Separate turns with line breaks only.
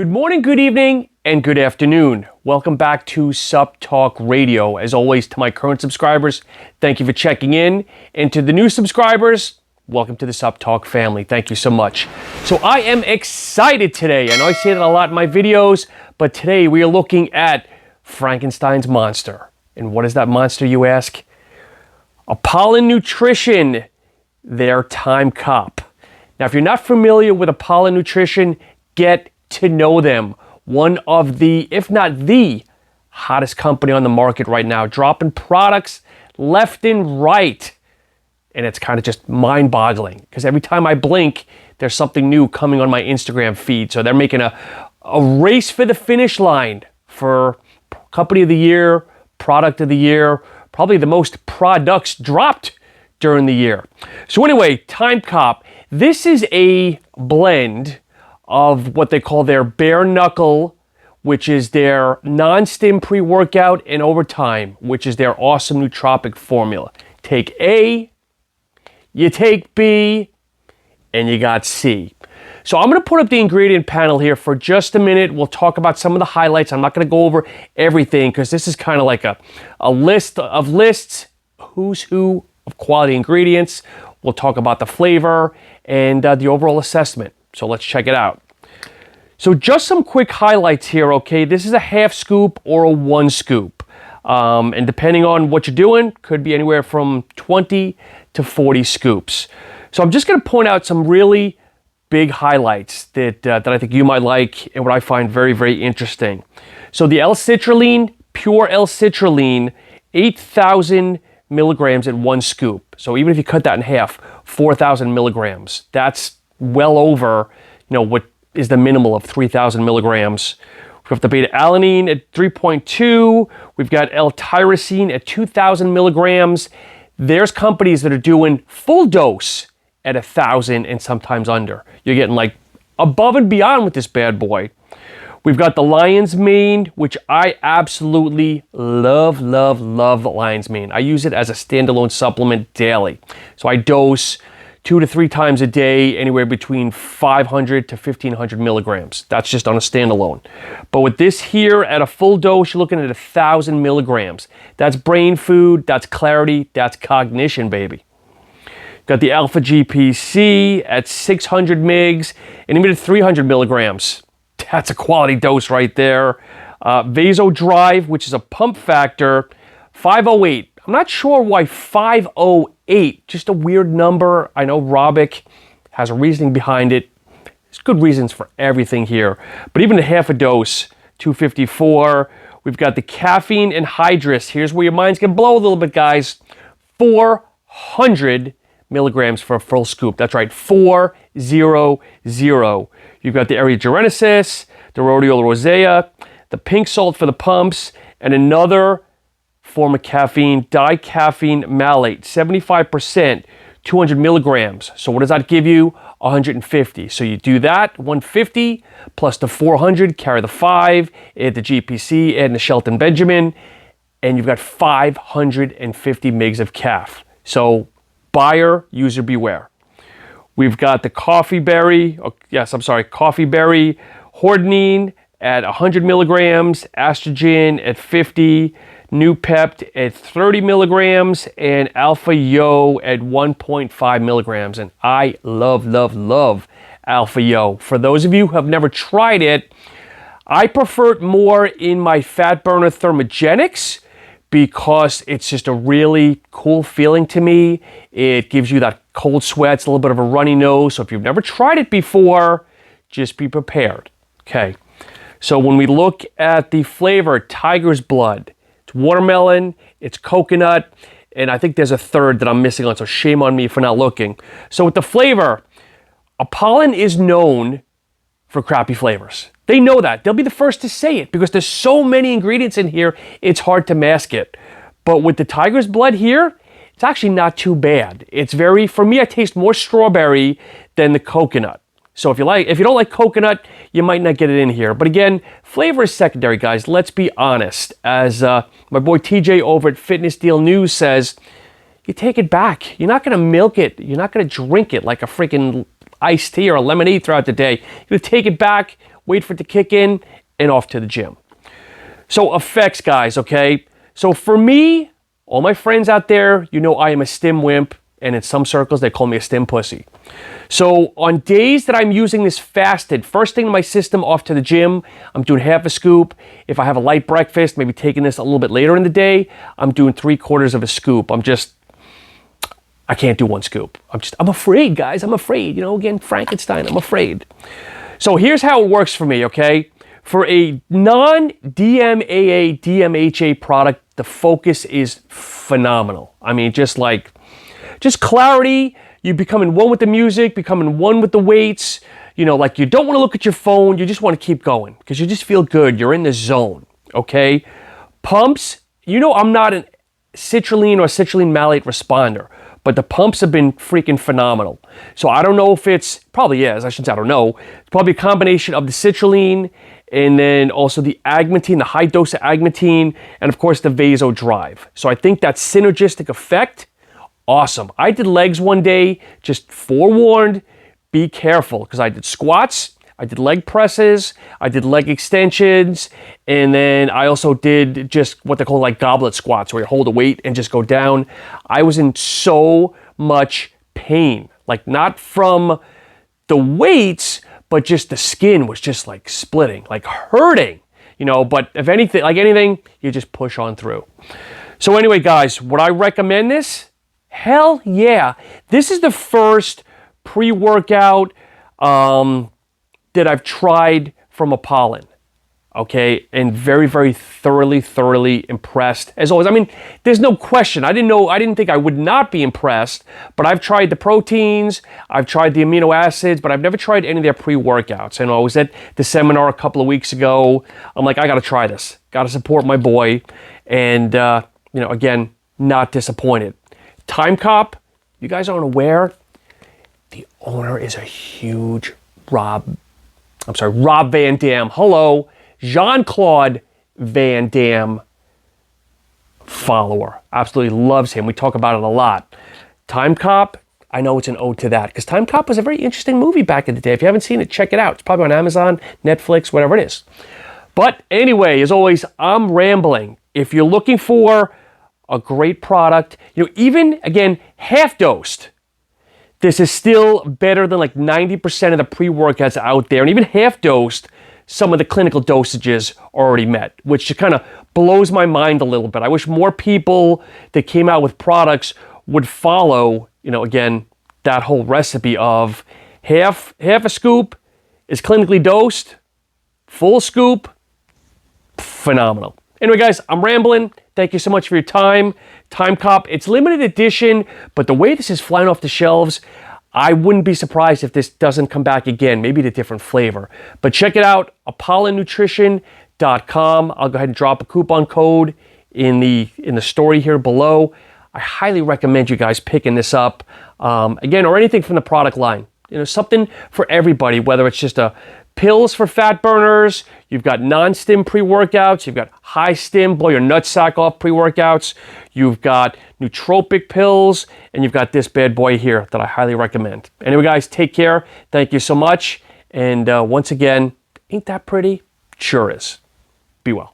Good morning, good evening, and good afternoon. Welcome back to Sup Talk Radio. As always, to my current subscribers, thank you for checking in. And to the new subscribers, welcome to the Sup Talk family. Thank you so much. So I am excited today. I know I say that a lot in my videos, but today we are looking at Frankenstein's monster. And what is that monster, you ask? Apollon Nutrition, their Time Cop. Now, if you're not familiar with Apollon Nutrition, get to know them. One of the, if not the hottest company on the market right now, dropping products left and right. And it's kind of just mind-boggling because every time I blink, there's something new coming on my Instagram feed. So they're making a race for the finish line for Company of the Year, Product of the Year, probably the most products dropped during the year. So anyway, Time Cop. This is a blend of what they call their bare knuckle, which is their non-stim pre-workout, and overtime, which is their awesome nootropic formula. Take A, you take B, and you got C. So I'm going to put up the ingredient panel here for just a minute. We'll talk about some of the highlights. I'm not going to go over everything because this is kind of like a list of lists, who's who of quality ingredients. We'll talk about the flavor and the overall assessment. So let's check it out. So just some quick highlights here, okay? This is a half scoop or a 1 scoop. And depending on what you're doing, could be anywhere from 20 to 40 scoops. So I'm just gonna point out some really big highlights that I think you might like and what I find very, very interesting. So the L-citrulline, pure L-citrulline, 8,000 milligrams in 1 scoop. So even if you cut that in half, 4,000 milligrams. That's well over, what is the minimal of 3,000 milligrams. We have the beta-alanine at 3.2. We've got L-tyrosine at 2,000 milligrams. There's companies that are doing full dose at 1,000 and sometimes under. You're getting like above and beyond with this bad boy. We've got the lion's mane, which I absolutely love, love, love the lion's mane. I use it as a standalone supplement daily. So I dose 2 to 3 times a day, anywhere between 500 to 1,500 milligrams. That's just on a standalone. But with this here at a full dose, you're looking at 1,000 milligrams. That's brain food, that's clarity, that's cognition, baby. Got the Alpha GPC at 600 mgs and even at 300 milligrams. That's a quality dose right there. Vasodrive, which is a pump factor, 508. I'm not sure why 508, just a weird number. I know Robic has a reasoning behind it. There's good reasons for everything here. But even a half a dose, 254. We've got the Caffeine Anhydrous. Here's where your mind's gonna blow a little bit, guys. 400 milligrams for a full scoop. That's right, 400. You've got the Aerogenesis, the Rhodiola rosea, the pink salt for the pumps, and another form of caffeine, dicaffeine malate, 75%, 200 milligrams. So what does that give you? 150. So you do that, 150 plus the 400, carry the 5, add the GPC, add the Shelton Benjamin, and you've got 550 mgs of caf. So buyer, user beware. We've got the coffee berry hordenine at 100 milligrams, estrogen at 50, Nupept at 30 milligrams, and Alpha Yo at 1.5 milligrams. And I love, love, love Alpha Yo. For those of you who have never tried it, I prefer it more in my Fat Burner Thermogenics because it's just a really cool feeling to me. It gives you that cold sweats, a little bit of a runny nose. So if you've never tried it before, just be prepared. Okay. So when we look at the flavor, tiger's blood, it's watermelon, it's coconut, and I think there's a third that I'm missing on, so shame on me for not looking. So with the flavor, Apollon is known for crappy flavors. They know that. They'll be the first to say it because there's so many ingredients in here, it's hard to mask it. But with the tiger's blood here, it's actually not too bad. It's very, for me, I taste more strawberry than the coconut. So if you don't like coconut, you might not get it in here. But again, flavor is secondary, guys. Let's be honest. As my boy TJ over at Fitness Deal News says, you take it back. You're not going to milk it. You're not going to drink it like a freaking iced tea or a lemonade throughout the day. You're going to take it back wait for it to kick in, and off to the gym. So effects, guys, okay? So for me, all my friends out there, you know I am a Stim wimp, and in some circles, they call me a Stim pussy. So on days that I'm using this fasted, first thing in my system, off to the gym, I'm doing half a scoop. If I have a light breakfast, maybe taking this a little bit later in the day, I'm doing 3/4 of a scoop. I can't do one scoop. I'm afraid, guys. I'm afraid. You know, again, Frankenstein, I'm afraid. So here's how it works for me, okay? For a non-DMAA, DMHA product, the focus is phenomenal. I mean, just clarity. You becoming one with the music, becoming one with the weights. You know, like you don't want to look at your phone. You just want to keep going because you just feel good. You're in the zone, okay? Pumps, you know I'm not a citrulline or citrulline malate responder, but the pumps have been freaking phenomenal. So I don't know if probably is, I shouldn't say I don't know. It's probably a combination of the citrulline and then also the agmatine, the high dose of agmatine, and of course the vasodrive. So I think that synergistic effect, awesome. I did legs one day, just forewarned, be careful, because I did squats, I did leg presses, I did leg extensions, and then I also did just what they call like goblet squats, where you hold a weight and just go down. I was in so much pain, like not from the weights, but just the skin was just like splitting, like hurting, you know, but if anything, like anything, you just push on through. So anyway, guys, would I recommend this? Hell yeah. This is the first pre-workout that I've tried from Apollon, okay? And very, very thoroughly impressed. As always, I mean, there's no question. I didn't think I would not be impressed, but I've tried the proteins, I've tried the amino acids, but I've never tried any of their pre-workouts. And I was at the seminar a couple of weeks ago. I'm like, I gotta try this. Gotta support my boy. And, you know, again, not disappointed. Time Cop, you guys aren't aware, the owner is a huge Rob Van Dam. Hello, Jean-Claude Van Damme follower. Absolutely loves him. We talk about it a lot. Time Cop, I know it's an ode to that, because Time Cop was a very interesting movie back in the day. If you haven't seen it, check it out. It's probably on Amazon, Netflix, whatever it is. But anyway, as always, I'm rambling. If you're looking for a great product, you know, even, again, half-dosed, this is still better than like 90% of the pre-workouts out there. And even half-dosed, some of the clinical dosages are already met, which kind of blows my mind a little bit. I wish more people that came out with products would follow, you know, again, that whole recipe of half a scoop is clinically dosed, full scoop, phenomenal. Anyway, guys, I'm rambling. Thank you so much for your time. Time Cop, it's limited edition, but the way this is flying off the shelves, I wouldn't be surprised if this doesn't come back again, maybe in a different flavor. But check it out, ApollonNutrition.com. I'll go ahead and drop a coupon code in the story here below. I highly recommend you guys picking this up, again, or anything from the product line. You know, something for everybody, whether it's just pills for fat burners, you've got non-stim pre-workouts, you've got high stim, blow your nutsack off pre-workouts, you've got nootropic pills, and you've got this bad boy here that I highly recommend. Anyway, guys, take care. Thank you so much. And once again, ain't that pretty? Sure is. Be well.